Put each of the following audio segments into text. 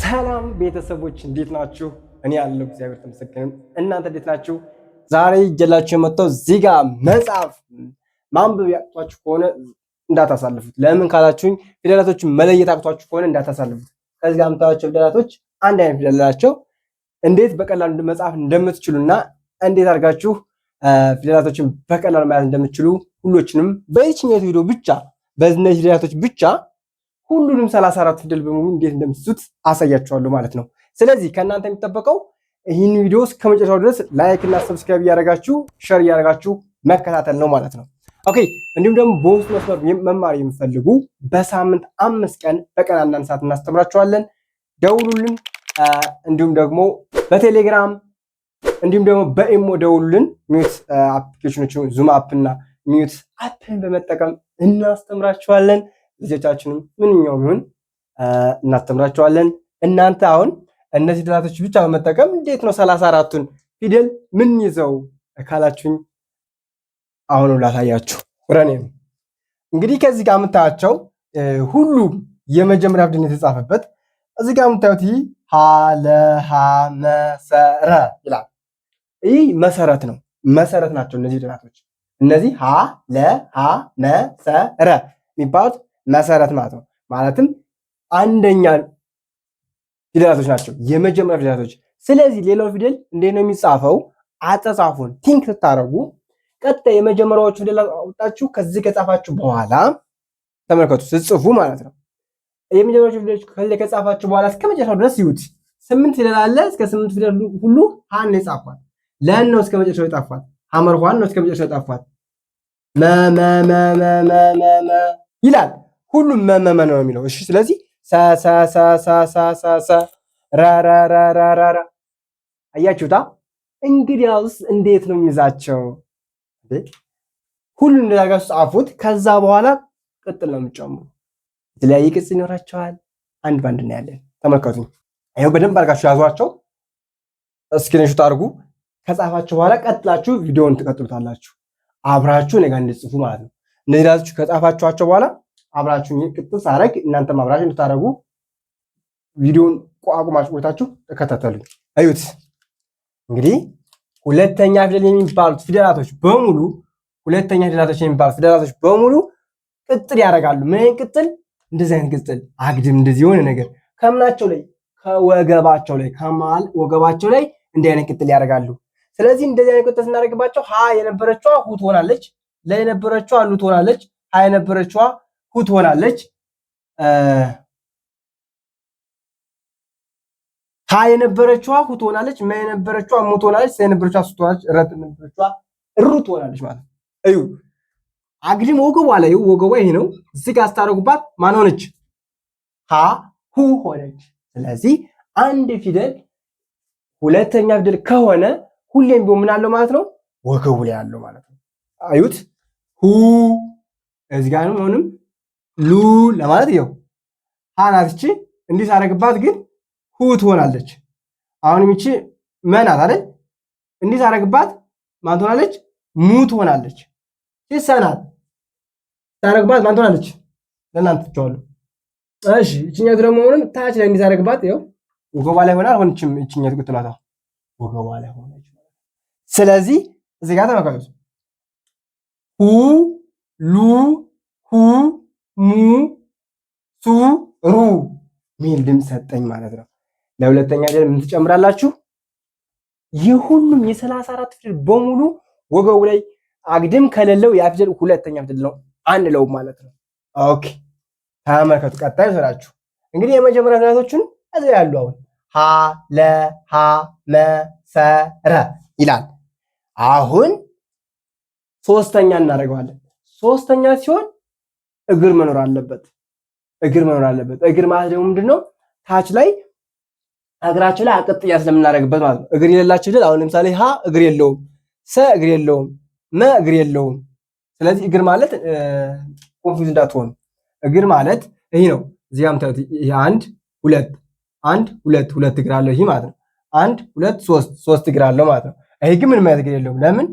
ሰላም ቤተሰቦች እንዴት ናችሁ? እኔ ያለው እግዚአብሔር ተመስገን። እናንተ እንዴት ናችሁ? ዛሬ ይዤላችሁ የመጣው እዚህ ጋር መጽሐፍ ማንበብ ያቅቷችሁ ከሆነ እንዳታሳልፉት። ለምን ካላችሁኝ ፊደላቶችን መለየት አቅቷችሁ ከሆነ እንዳታሳልፉት። ከዚህ ጋር የምታዩቸው ፊደላቶች አንድ አይነት ፊደል ናቸው። እንዴት በቀላሉ መጻፍ እንደምትችሉና እንዴት አድርጋችሁ ፊደላቶችን በቀላሉ መያዝ እንደምትችሉ ሁሎችንም በዚህኛው ቪዲዮ ብቻ በእነዚህ ፊደላቶች ብቻ ሁሉንም 34 ፊደል በሙሉ እንዴት እንደምትይዙት አሳያችኋለሁ ማለት ነው። ስለዚህ ከእናንተ የሚጠበቀው ይህን ቪዲዮ እስከ መጨረሻው ድረስ ላይክ እና ሰብስክራይብ እያደረጋችሁ ሼር እያደረጋችሁ መከታተል ነው ማለት ነው። ኦኬ። እንዲሁም ደግሞ በውስጥ መስመር መማር የምፈልጉ በሳምንት 5 ቀን በቀን አንዳንድ ሰዓት እናስተምራችኋለን። ደውሉልን። እንዲሁም ደግሞ በቴሌግራም እንዲሁም ደግሞ በኢሞ ደውሉልን። ሚዩት አፕሊኬሽኖችን ዙም አፕ እና ሚዩት አፕን በመጠቀም እናስተምራችኋለን። ልጆቻችንም ምንኛውም ይሁን እናስተምራቸዋለን። እናንተ አሁን እነዚህ ፊደላቶች ብቻ በመጠቀም እንዴት ነው 34ቱን ፊደል ምን ይዘው ካላችሁኝ አሁን ላሳያችሁ። ወራኔ እንግዲህ ከዚህ ጋር የምታያቸው ሁሉም የመጀመሪያ ፊደል የተጻፈበት እዚህ ጋር የምታዩት ሀ ለ ሀ መ ሰ ረ ይላል። ይህ መሰረት ነው። መሰረት ናቸው እነዚህ ፊደላቶች። እነዚህ ሀ ለ ሀ መ ሰ ረ የሚባሉት መሰረት ማለት ነው። ማለትም አንደኛ ፊደላቶች ናቸው፣ የመጀመሪያ ፊደላቶች። ስለዚህ ሌላው ፊደል እንዴት ነው የሚጻፈው? አጻጻፉን ቲንክ ስታደርጉ ቀጥታ የመጀመሪያዎቹ ፊደላት አውጣችሁ ከዚህ ከጻፋችሁ በኋላ ተመልከቱ፣ ስጽፉ ማለት ነው። የመጀመሪያዎቹ ፊደሎች ከዚህ ከጻፋችሁ በኋላ እስከ መጨረሻው ድረስ ይዩት። 8 ፊደል አለ። እስከ 8 ፊደል ሁሉ ሀን ነው የጻፏት። ለን ነው እስከ መጨረሻው የጻፏት። ሐመር ኋን ነው እስከ መጨረሻው የጻፏት። መ መ መ መ መ መ ይላል። ሁሉም መመመ ነው የሚለው። እሺ፣ ስለዚህ ሳ ሳ ሳ ሳ ሳ ሳ ሳ ራ ራ ራ ራ ራ ራ አያችሁታ። እንግዲያውስ እንዴት ነው የሚይዛቸው? ሁሉም እንደዛጋችሁ ጻፉት። ከዛ በኋላ ቅጥል ነው የምትጨምሩ። የተለያየ ቅጽ ይኖራቸዋል። አንድ ባንድ እናያለን። ተመልከቱኝ። ይኸው በደንብ አድርጋችሁ ያዟቸው። ስክሪንሾት አድርጉ። ከጻፋችሁ በኋላ ቀጥላችሁ ቪዲዮውን ትቀጥሉታላችሁ። አብራችሁ እኔ ጋር እንድትጽፉ ማለት ነው። እነዚህ ራሳችሁ ከጻፋችኋቸው በኋላ አብራችሁ ቅጥል ሳረግ እናንተም አብራችሁ እንድታረጉ ቪዲዮውን አቁማችሁ ቆይታችሁ ተከታተሉኝ። አዩት። እንግዲህ ሁለተኛ ፊደል የሚባሉት ፊደላቶች በሙሉ ቅጥል ያደርጋሉ። ምን አይነት ቅጥል? እንደዚህ አይነት ቅጥል አግድም፣ እንደዚህ የሆነ ነገር ከምናቸው ላይ ከወገባቸው ላይ ከማል ወገባቸው ላይ እንዲህ አይነት ቅጥል ያደርጋሉ። ስለዚህ እንደዚህ አይነት ቅጥል ስናደርግባቸው ሀ የነበረችዋ ሁ ትሆናለች፣ ለ የነበረችዋ ሉ ትሆናለች፣ ሀ የነበረችዋ ሁ ትሆናለች። ሀ የነበረችዋ ሁ ትሆናለች፣ መ የነበረችዋ ሙ ትሆናለች፣ ሰ የነበረችዋ ሱ ትሆናለች፣ ረ የነበረችዋ ሩ ትሆናለች ማለት ነው። እዩ አግድም ወገቧ ላይ ወገቧ ይሄ ነው። እዚህ ጋር ስታደርጉባት ማን ሆነች? ሀ ሁ ሆነች። ስለዚህ አንድ ፊደል ሁለተኛ ፊደል ከሆነ ሁሌም ቢሆን ምን አለው ማለት ነው? ወገቡ ላይ አለው ማለት ነው። አዩት። ሁ እዚህ ጋር ነው ሆንም ሉ ለማለት ይኸው ሀ ናት። እቺ እንዲህ ሳደርግባት ግን ሁ ትሆናለች። አሁንም እቺ መ ናት አይደል? እንዲህ ሳደርግባት ማን ትሆናለች? ሙ ትሆናለች። እቺ ሰ ናት። ሳደርግባት ማን ትሆናለች? ለእናንተ ትቸዋለሁ። እሺ እቺኛቱ ደግሞ ሆንም ታች ላይ እንዲህ ሳደርግባት ይኸው ወገቧ ላይ ሆናል። ሆነችም እቺኛቱ ቅጥላታ ወገቧ ላይ ሆነች። ስለዚህ እዚህ ጋር ተመካከሉ። ሁ ሉ ሁ ሙ ሱ ሩ ሚል ድምፅ ሰጠኝ ማለት ነው። ለሁለተኛ ፊደል ምን ትጨምራላችሁ? የሁሉም የ34 ፊደል በሙሉ ወገቡ ላይ አግድም ከሌለው ያ ፊደል ሁለተኛ ፊደል ነው አንለውም ማለት ነው። ኦኬ ተመልከቱ። ቀጣይ ሰራችሁ እንግዲህ የመጀመሪያ ፊደላቶችን እዚህ ያሉ አሁን ሀ ለ ሀ መ ሰ ረ ይላል። አሁን ሶስተኛ እናደርገዋለን። ሶስተኛ ሲሆን እግር መኖር አለበት። እግር ማለት ደግሞ ምንድነው? ታች ላይ እግራቸው ላይ አቅጥያ ስለምናደርግበት ማለት ነው። እግር የሌላቸው ፊደል አሁን ለምሳሌ ሀ እግር የለውም፣ ሰ እግር የለውም፣ መ እግር የለውም። ስለዚህ እግር ማለት ኮንፊውዝ እንዳትሆኑ፣ እግር ማለት ይሄ ነው። እዚያም ታዩት ይሄ አንድ ሁለት እግር አለው ይሄ ማለት ነው። 1 2 3 እግር አለው ማለት ነው። ይሄ ግን ምንም አይነት እግር የለውም። ለምን?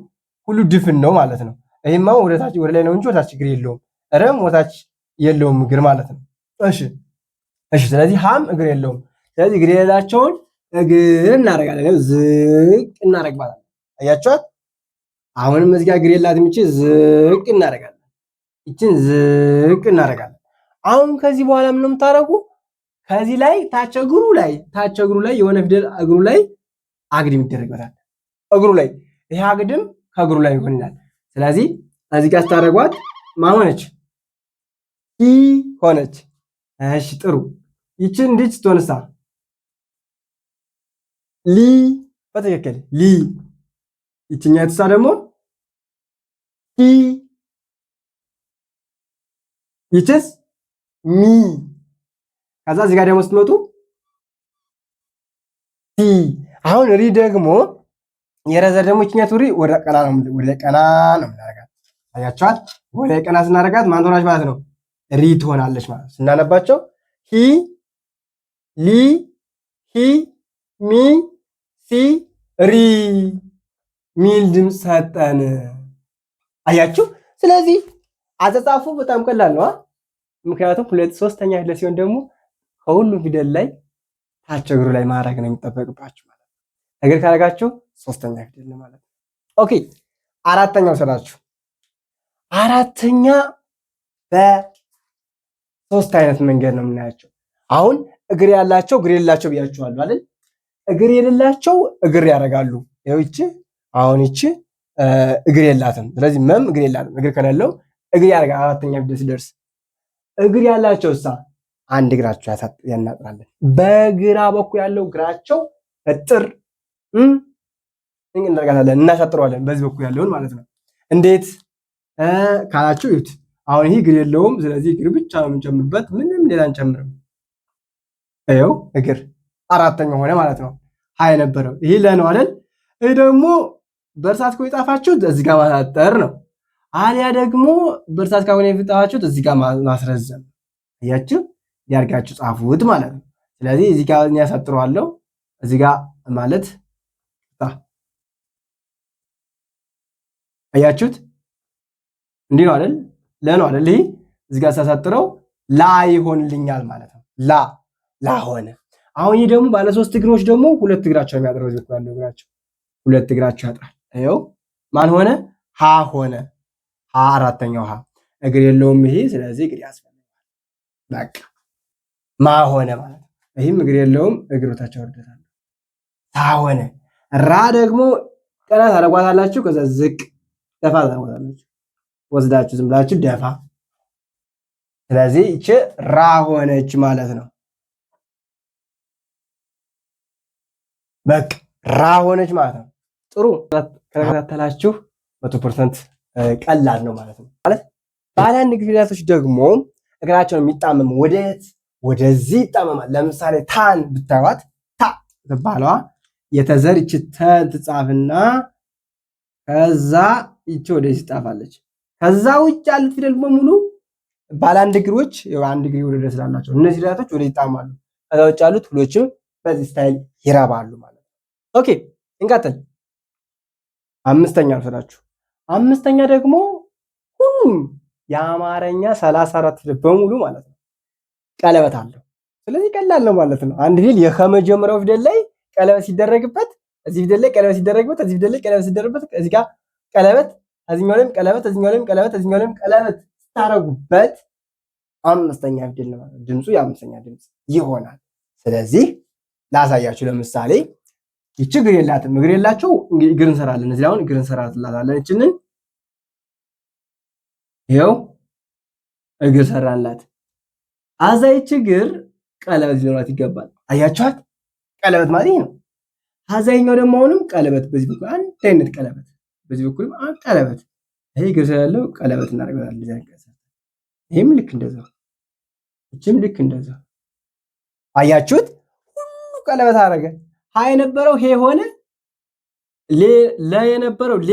ሁሉ ድፍን ነው ማለት ነው። ይሄማ ወደ ታች ወደ ላይ ነው እንጂ ወደ ታች እግር የለውም። ረም ወደ ታች የለውም እግር ማለት ነው። እሺ ስለዚህ ሀም እግር የለውም። ስለዚህ እግር የሌላቸውን እግር እናደርጋለን። ዝቅ እናደርግባታለን። አያችኋት? አሁንም እዚህ ጋር እግር የላትም። ይቺ ዝቅ እናደርጋለን። ይቺን ዝቅ እናደርጋለን። አሁን ከዚህ በኋላ ምን ነው የምታደርጉ? ከዚህ ላይ ታች እግሩ ላይ የሆነ ፊደል እግሩ ላይ አግድም ይደረግበታል። እግሩ ላይ ይሄ አግድም ከእግሩ ላይ ይሆናል። ስለዚህ እዚህ ጋር ስታደርጓት ማን ሆነች? ሂ ሆነች። እሺ ጥሩ። ይችን እንዲች ስትሆንሳ ሊ፣ በትክክል ሊ። ይችኛው የተሳ ደግሞ ሂ፣ ይችስ ሚ። ከዛ እዚህ ጋር ደግሞ ስትመጡ ቲ። አሁን ሪ ደግሞ የረዘር ደግሞ ይችኛቱ ሪ ወደ ቀና ነው የምናደርጋት። አያችኋት? ወደ ቀና ስናደርጋት ማን ትሆናለች ማለት ነው? ሪ ትሆናለች ማለት ነው። ስናነባቸው ሂ፣ ሊ፣ ሂ፣ ሚ፣ ሲ፣ ሪ ሚል ድምፅ ሰጠን። አያችሁ? ስለዚህ አጻጻፉ በጣም ቀላል ነው። ምክንያቱም ሁለት ሶስተኛ ፊደል ሲሆን ደግሞ ከሁሉም ፊደል ላይ ታች እግሩ ላይ ማድረግ ነው የሚጠበቅባችሁ ማለት ነው። እግር ካደረጋችሁ ሶስተኛ ፊደል ነው ማለት ነው። ኦኬ አራተኛው ስራችሁ። አራተኛ በሶስት አይነት መንገድ ነው የምናያቸው። አሁን እግር ያላቸው እግር የሌላቸው ብያችኋለሁ አይደል? እግር የሌላቸው እግር ያደርጋሉ። ይኸው ይቺ አሁን ይቺ እግር የላትም። ስለዚህ መም እግር የላትም። እግር ከሌለው እግር ያደርጋል። አራተኛ ፊደል ሲደርስ እግር ያላቸው እሳ አንድ እግራቸው ያናጥራለን። በግራ በኩል ያለው እግራቸው እጥር እናደርጋታለን፣ እናሻጥረዋለን። በዚህ በኩል ያለውን ማለት ነው። እንዴት ካላችሁ ይሁት። አሁን ይሄ እግር የለውም። ስለዚህ እግር ብቻ ነው የምንጨምርበት፣ ምንም ሌላ አንጨምርም። ይኸው እግር አራተኛው ሆነ ማለት ነው። ሀይ ነበረው ይሄ ለነው አይደል? ይሄ ደግሞ በእርሳት ከሆነ የጻፋችሁት እዚህ ጋር ማሳጠር ነው። አሊያ ደግሞ በእርሳት ከሆነ የጻፋችሁት እዚህ ጋር ማስረዘም። አያችሁ? ያርጋችሁ ጻፉት ማለት ነው። ስለዚህ እዚህ ጋር ያሳጥረዋለሁ። እዚህ ጋር ማለት አያችሁት? እንዲህ ነው አይደል? ለነው አይደል? ይሄ እዚህ ጋር ሳሳጥረው ላ ይሆንልኛል ማለት ነው። ላ ሆነ። አሁን ይሄ ደግሞ ባለ ሶስት እግሮች ደግሞ ሁለት እግራቸው የሚያጥረው እዚህ ጋር ያለው እግራቸው ሁለት እግራቸው ያጥራል። ይኸው ማን ሆነ? ሀ ሆነ። ሀ አራተኛው ሀ እግር የለውም ይሄ። ስለዚህ እግር ያስፈልጋል። በቃ ማ ሆነ ማለት ነው። ይሄም እግር የለውም፣ እግሮታቸው ወርደታል። ታ ሆነ። ራ ደግሞ ቀና ታደርጓታላችሁ። ከዛ ዝቅ ደፋ ታደርጓታላችሁ። ወስዳችሁ ዝም ብላችሁ ደፋ። ስለዚህ እቺ ራ ሆነች ማለት ነው። በቃ ራ ሆነች ማለት ነው። ጥሩ ከተከታተላችሁ 100% ቀላል ነው ማለት ነው። ማለት ባለ አንድ እግር ፊደላቶች ደግሞ እግራቸውን የሚጣመሙ ወደዚህ ይጣመማል። ለምሳሌ ታን ብታዩት ታ ትባለዋ የተዘር ይቺ ተን ትጻፍና ከዛ ይቺ ወደዚህ ትጻፋለች። ከዛ ውጭ ያሉት ፊደል በሙሉ ባለ አንድ እግሮች አንድ እግር ወደ ስላላቸው እነዚህ ፊደላቶች ወደ ይጣማሉ። ከዛ ውጭ ያሉት ሁሎችም በዚህ ስታይል ይረባሉ ማለት ነው። ኦኬ እንቀጥል። አምስተኛ ልሰጣችሁ። አምስተኛ ደግሞ ሁሉም የአማርኛ 34 ፊደል በሙሉ ማለት ነው ቀለበት አለው። ስለዚህ ቀላል ነው ማለት ነው። አንድ ፊደል የመጀመሪያው ፊደል ላይ ቀለበት ሲደረግበት፣ እዚህ ፊደል ላይ ቀለበት ሲደረግበት፣ እዚህ ፊደል ላይ ቀለበት ሲደረግበት፣ እዚህ ጋር ቀለበት፣ እዚህኛው ላይም ቀለበት፣ እዚህኛው ላይም ቀለበት፣ እዚህኛው ላይም ቀለበት ስታረጉበት አምስተኛ ፊደል ነው ማለት ነው። ድምፁ የአምስተኛ ድምፅ ይሆናል። ስለዚህ ላሳያችሁ። ለምሳሌ ይቺ እግር የላትም። እግር የላቸው እግር እንሰራለን። እዚህ አሁን እግር እንሰራላታለን። እቺንን ይኸው እግር ሰራላት። አዛ ይቺ እግር ቀለበት ሊኖራት ይገባል። አያችኋት? ቀለበት ማለት ነው። አዛኛው ደግሞ አሁንም ቀለበት፣ በዚህ በኩል አንድ አይነት ቀለበት፣ በዚህ በኩል አንድ ቀለበት። ይሄ እግር ስላለው ቀለበት እናደርጋለን። ይሄም ልክ እንደዛው፣ እቺም ልክ እንደዛው። አያችሁት? ሁሉ ቀለበት አደረገ። ሀ የነበረው ሄ ሆነ። ለ የነበረው ሌ፣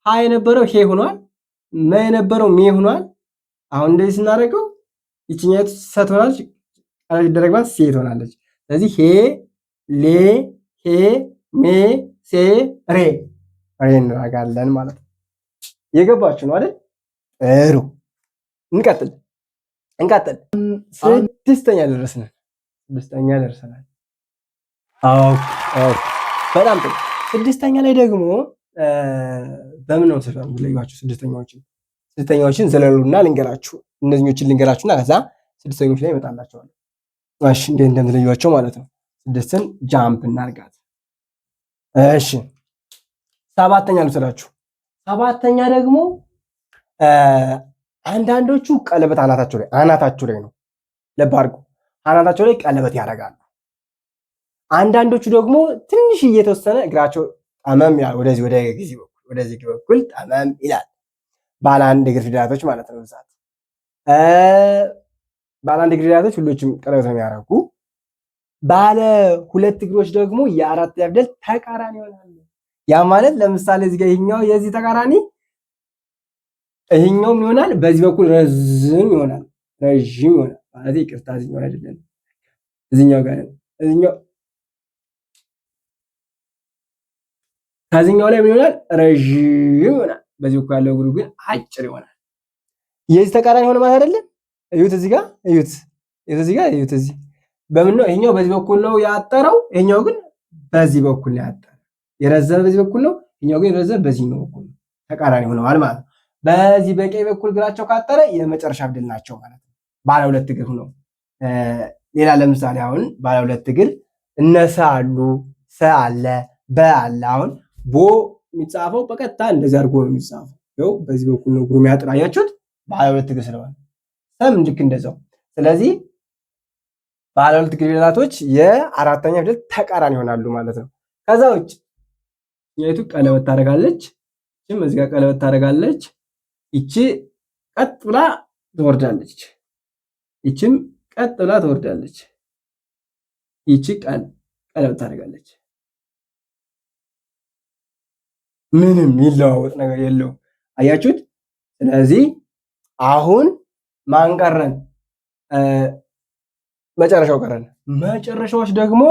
ሀ የነበረው ሄ ሆኗል። መ የነበረው ሜ ሆኗል። አሁን እንደዚህ ስናደርገው ይችኛቱ ሰ ትሆናለች፣ ቀለበት ይደረግባት ሴ ትሆናለች። ስለዚህ ሄ፣ ሌ፣ ሄ፣ ሜ፣ ሴ፣ ሬ እናደርጋለን ማለት ነው። የገባችሁ ነው አይደል? ጥሩ እንቀጥል። ስድስተኛ ደረስናል። በጣም ጥሩ። ስድስተኛ ላይ ደግሞ በምን ነው ለዩዋቸው? ስድስተኛዎችን ዘለሉና ልንገራችሁ። እነዚህኞችን ልንገራችሁና ከዛ ስድስተኞች ላይ ይመጣላቸዋል። እሺ እንዴት እንደምትለዩዋቸው ማለት ነው። ስድስትን ጃምፕ እናርጋት። እሺ ሰባተኛ ልውሰዳችሁ። ሰባተኛ ደግሞ አንዳንዶቹ ቀለበት አናታቸው ላይ ነው። ልብ አድርጉ። አናታቸው ላይ ቀለበት ያደርጋሉ። አንዳንዶቹ ደግሞ ትንሽ እየተወሰነ እግራቸው ጠመም ይላል። ወደዚህ በኩል ጠመም ይላል። ባለ አንድ እግር ፊደላቶች ማለት ነው። ብዛት ባለ አንድ እግር ፊደላቶች ሁሎችም ቀለበት ነው የሚያደርጉ። ባለ ሁለት እግሮች ደግሞ የአራት ፊደል ተቃራኒ ይሆናሉ። ያ ማለት ለምሳሌ እዚህ ጋር ይሄኛው የዚህ ተቃራኒ ይሄኛው ምን ይሆናል? በዚህ በኩል ረዥም ይሆናል። ማለት ይቅርታ፣ እዚህኛው አይደለም፣ እዚህኛው ጋር እዚህኛው ከዚህኛው ላይ ምን ይሆናል? ረዥም ይሆናል። በዚህ በኩል ያለው እግሩ ግን አጭር ይሆናል። የዚህ ተቃራኒ ሆነ ማለት አይደለም። እዩት፣ እዚህ ጋር እዩት፣ እዚህ ጋር እዩት። እዚህ በምን ነው? ይሄኛው በዚህ በኩል ነው ያጠረው፣ ይሄኛው ግን በዚህ በኩል ነው ያጠረው። የረዘመ በዚህ በኩል ነው፣ ይሄኛው ግን የረዘመ በዚህኛው በኩል ነው። ተቃራኒ ሆነዋል ማለት ነው። በዚህ በቀኝ በኩል እግራቸው ካጠረ የመጨረሻ ፊደል ናቸው ማለት ነው። ባለ ሁለት እግር ነው። ሌላ ለምሳሌ አሁን ባለ ሁለት እግር እነሰ አሉ፣ ሰ አለ፣ በ አለ። አሁን ቦ የሚጻፈው በቀጥታ እንደዚህ አድርጎ ነው የሚጻፈው። ይኸው በዚህ በኩል ነው እግሩ የሚያጥር። አያችሁት? ባለ ሁለት እግር ስለሆነ ሰም ልክ እንደዛው። ስለዚህ ባለ ሁለት እግር ፊደላቶች የአራተኛ ፊደል ተቃራኒ ይሆናሉ ማለት ነው። ከዛ ውጭ የቱ ቀለበት ታደርጋለች፣ ይችም እዚህ ጋር ቀለበት ታደርጋለች። ይቺ ቀጥ ብላ ትወርዳለች፣ ይችም ቀጥ ብላ ትወርዳለች። ይቺ ቀለበት ታደርጋለች። ምንም የሚለዋወጥ ነገር የለውም። አያችሁት? ስለዚህ አሁን ማን ቀረን? መጨረሻው ቀረን። መጨረሻዎች ደግሞ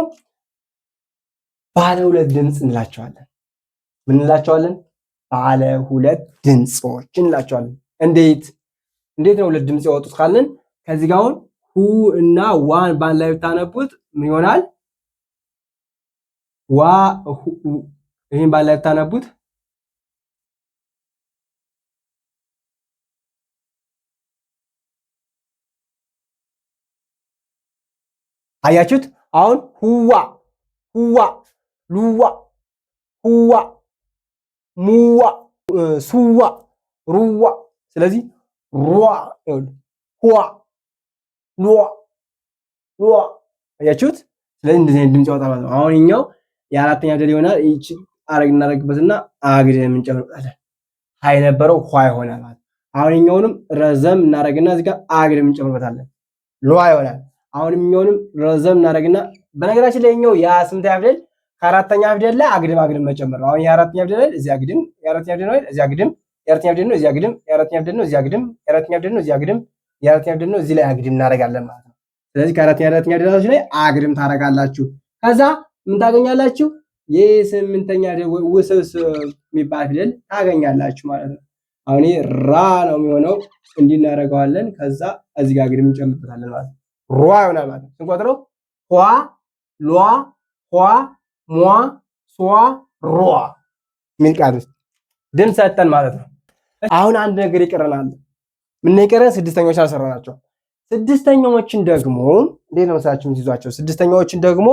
ባለ ሁለት ድምፅ እንላቸዋለን። ምን እንላቸዋለን? ባለ ሁለት ድምፆች እንላቸዋለን። እንዴት ነው ሁለት ድምፅ ያወጡት ካልን ከዚህ ጋር አሁን ሁ እና ዋን ባንድ ላይ ብታነቡት ምን ይሆናል? ዋ ይሄን ባንድ ላይ ብታነቡት አያችሁት? አሁን ሁዋ ሉዋ ሁዋ ሙዋ ሱዋ ሩዋ። ስለዚህ ሩዋ ሁዋ ሉዋ። አያችሁት? ስለዚህ እንደዚህ አይነት ድምጽ ያወጣል ማለት ነው። አሁን እኛው የአራተኛ ፊደል ይሆናል። ይቺ አረግ እናደርግበትና አግድም እንጨምርበታለን። ሃይ ነበረው ኋ ይሆናል ማለት። አሁን እኛውንም ረዘም እናደርግና እዚህ ጋር አግድም እንጨምርበታለን። ሉዋ ይሆናል። አሁንም እኛውንም ረዘም እናደርግና በነገራችን ላይ እኛው የስምንተኛ ፊደል ከአራተኛ ፊደል ላይ አግድም መጨመር ነው። አሁን የአራተኛ ፊደል ላይ እዚህ አግድም፣ የአራተኛ ፊደል ነው እዚህ አግድም፣ የአራተኛ ፊደል ነው እዚህ አግድም፣ የአራተኛ ፊደል ነው እዚህ አግድም፣ የአራተኛ ፊደል ነው እዚህ አግድም፣ የአራተኛ ፊደል ነው እዚህ ላይ አግድም እናደርጋለን ማለት ነው። ስለዚህ ከአራተኛ ፊደሎች ላይ አግድም ታደርጋላችሁ። ከዛ ምን ታገኛላችሁ? የስምንተኛ ውስብስብ የሚባል ፊደል ታገኛላችሁ ማለት ነው። አሁን ይሄ ራ ነው የሚሆነው። እንዲህ እናደርገዋለን። ከዛ እዚህ ጋር አግድም እንጨምርበታለን ማለት ነው። ሯ ይሆናል ማለት ነው። ስንቆጥረው ኋ ሏ ኋ ሟ ሷ ሯ የሚል ቃል ውስጥ ድምፅ ሰጠን ማለት ነው። አሁን አንድ ነገር ይቀረናል። ምን ይቀረን? ስድስተኛዎች አልሰራናቸው። ስድስተኛዎችን ደግሞ እንዴት ነው መሰላችሁ የምትይዟቸው? ስድስተኛዎችን ደግሞ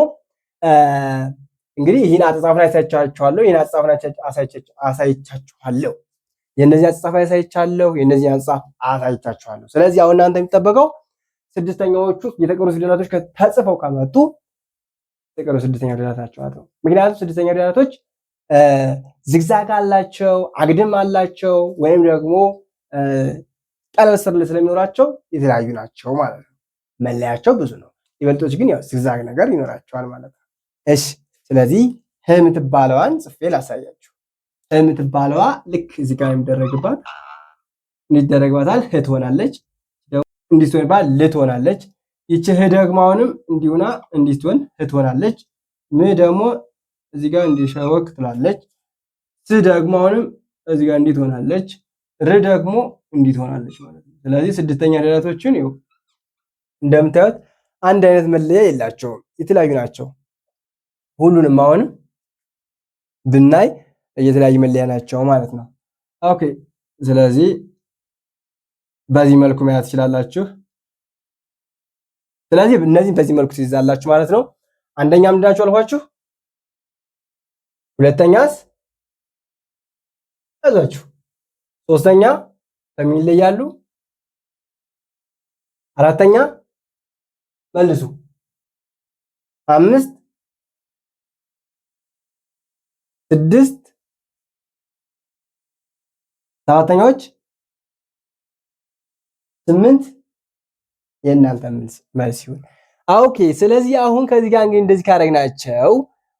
እንግዲህ ይህን አጻጻፍ ላይ አሳይቻችኋለሁ። ይህን አጻጻፍ ላይ አሳይቻችኋለሁ። የእነዚህ አጻጻፍ ላይ አሳይቻለሁ። የእነዚህ አጻጻፍ አሳይቻችኋለሁ። ስለዚህ አሁን እናንተ የሚጠበቀው ስድስተኛዎቹ የተቀሩ ፊደላቶች ተጽፈው ከመጡ የተቀሩ ስድስተኛ ፊደላታቸው አጥሩ። ምክንያቱም ስድስተኛ ፊደላቶች ዝግዛግ አላቸው፣ አግድም አላቸው፣ ወይም ደግሞ ቀለበት ስር ስለሚኖራቸው የተለያዩ ናቸው ማለት ነው። መለያቸው ብዙ ነው። ይበልጦች ግን ያው ዝግዛግ ነገር ይኖራቸዋል ማለት ነው። እሺ፣ ስለዚህ ህ የምትባለዋን ጽፌ ላሳያችሁ። ህ የምትባለዋ ልክ እዚህ ጋር የሚደረግባት እንዲደረግባታል ህ ትሆናለች። እንዲህ ስትሆን ባል ል ትሆናለች። ይቺ ህ ደግሞ አሁንም እንዲሁና እንዲህ ስትሆን ህ ትሆናለች። ም ደግሞ እዚህ ጋር እንዲሸወክ ትላለች። ስ ደግሞ አሁንም እዚህ ጋር እንዲህ ትሆናለች። ር ደግሞ እንዲህ ትሆናለች ማለት ነው። ስለዚህ ስድስተኛ ፊደላቶችን ይኸው እንደምታዩት አንድ አይነት መለያ የላቸውም፣ የተለያዩ ናቸው። ሁሉንም አሁን ብናይ የተለያዩ መለያ ናቸው ማለት ነው። ኦኬ ስለዚህ በዚህ መልኩ መያዝ ትችላላችሁ። ስለዚህ እነዚህን በዚህ መልኩ ትይዛላችሁ ማለት ነው። አንደኛ ምንድናቸው አልኳችሁ? ሁለተኛስ ያዛችሁ። ሶስተኛ በምን ይለያሉ? አራተኛ መልሱ። 5 6 ሰባተኛዎች 8 የእናንተ መልስ ይሁን። ኦኬ ስለዚህ አሁን ከዚህ ጋር እንግዲህ እንደዚህ ካደረግናቸው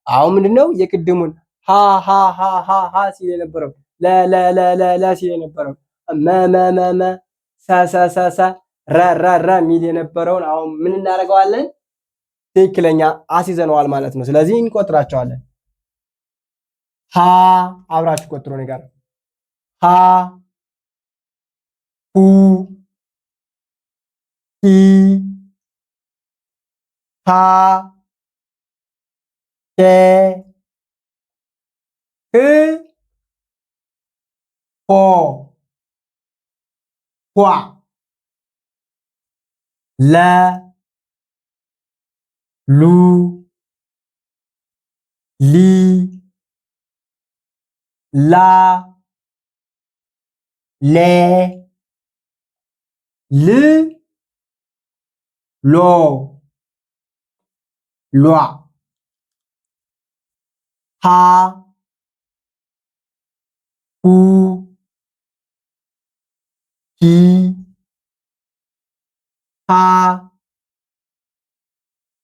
አሁን ምንድነው የቅድሙን ሀ ሀ ሀ ሀ ሀ ሲል የነበረው ለ ለ ለ ለ ለ ሲል የነበረው መ መ መ መ ሰ ሰ ሰ ሰ ረ ረ ረ ሚል የነበረውን አሁን ምን እናደርገዋለን? ትክክለኛ አስይዘነዋል ማለት ነው። ስለዚህ እንቆጥራቸዋለን። ሀ አብራችሁ ቆጥሮ ነገር ሀ ሁ ሂ ሃ ሄ ህ ሆ ኋ ለ ሉ ሊ ላ ሌ ል ሎ ሏ ሃ ሁ ሂ ሃ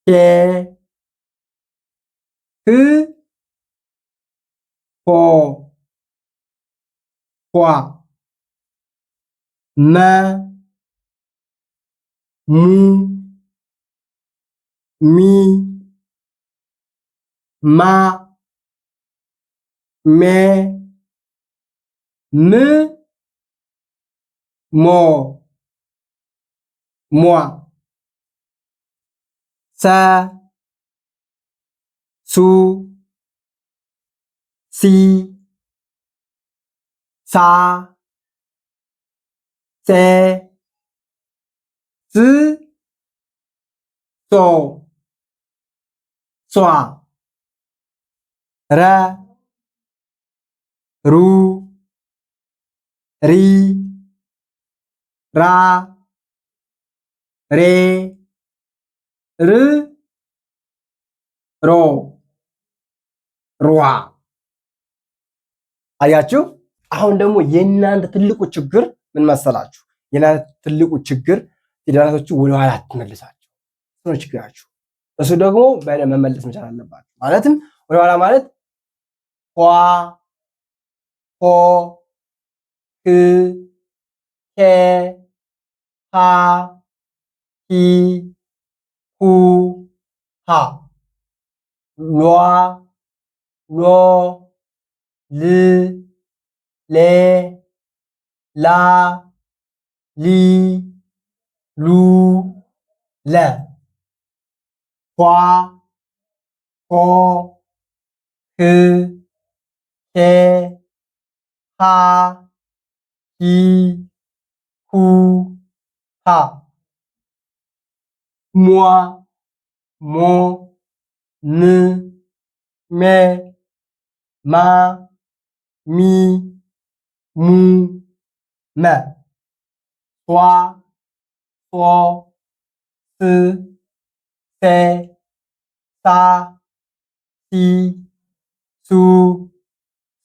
ሄ ህ ሆ ኋ መ mu mi ma me m mo moi sa su si sa se ዝ ሶ ሷ ረ ሩ ሪ ራ ሬ ር ሮ ሯ። አያችሁ? አሁን ደግሞ የእናንተ ትልቁ ችግር ምን መሰላችሁ? የእናንተ ትልቁ ችግር ፊደላቶቹ ወደ ኋላ አትመልሳቸው። እሱ ነው ችግራችሁ። እሱ ደግሞ በደንብ መመለስ መቻል አለባችሁ። ማለትም ወደ ኋላ ማለት ኋ፣ ሆ፣ ህ፣ ሄ፣ ሃ፣ ሂ፣ ሁ፣ ሃ፣ ሏ፣ ሎ፣ ል፣ ሌ፣ ላ፣ ሊ ሉ ለ ኋ ሆ ህ ሄ ሃ ሂ ሁ ሃ ሟ ሞ ም ሜ ማ ሚ ሙ መ ሷ ሶ ስ ሴ ሳ ሲ ሱ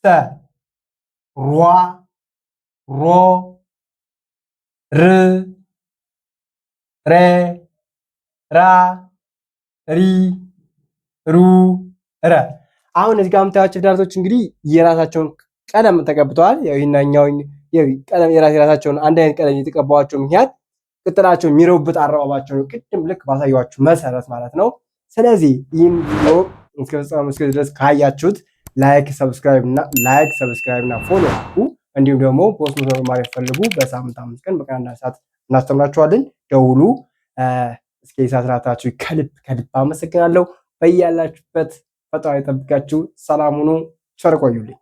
ሰ ሯ ሮ ር ሬ ራ ሪ ሩ ረ። አሁን እዚህ ጋር የምታዩቸው ፊደላቶች እንግዲህ የራሳቸውን ቀለም ተቀብተዋል። ያው ይሄኛው ቀለም የራሳቸውን አንድ አይነት ቀለም የተቀባዋቸው ምክንያት ቅጥላቸው የሚረቡበት አረባባቸው ነው። ቅድም ልክ ባሳየኋችሁ መሰረት ማለት ነው። ስለዚህ ይህን ቪዲዮ እስከ ፍጻሜው እስከ ድረስ ካያችሁት ላይክ ሰብስክራይብ እና ፎሎ አድርጉ። እንዲሁም ደግሞ ፖስት መማር ፈልጉ በሳምንት 5 ቀን በቀን 1 ሰዓት እናስተምራችኋለን። ደውሉ። እስከ ሰዓታችሁ ከልብ አመሰግናለሁ። በያላችሁበት ፈጣሪ ይጠብቃችሁ። ሰላም ሁኑ። ቸር ቆዩልኝ።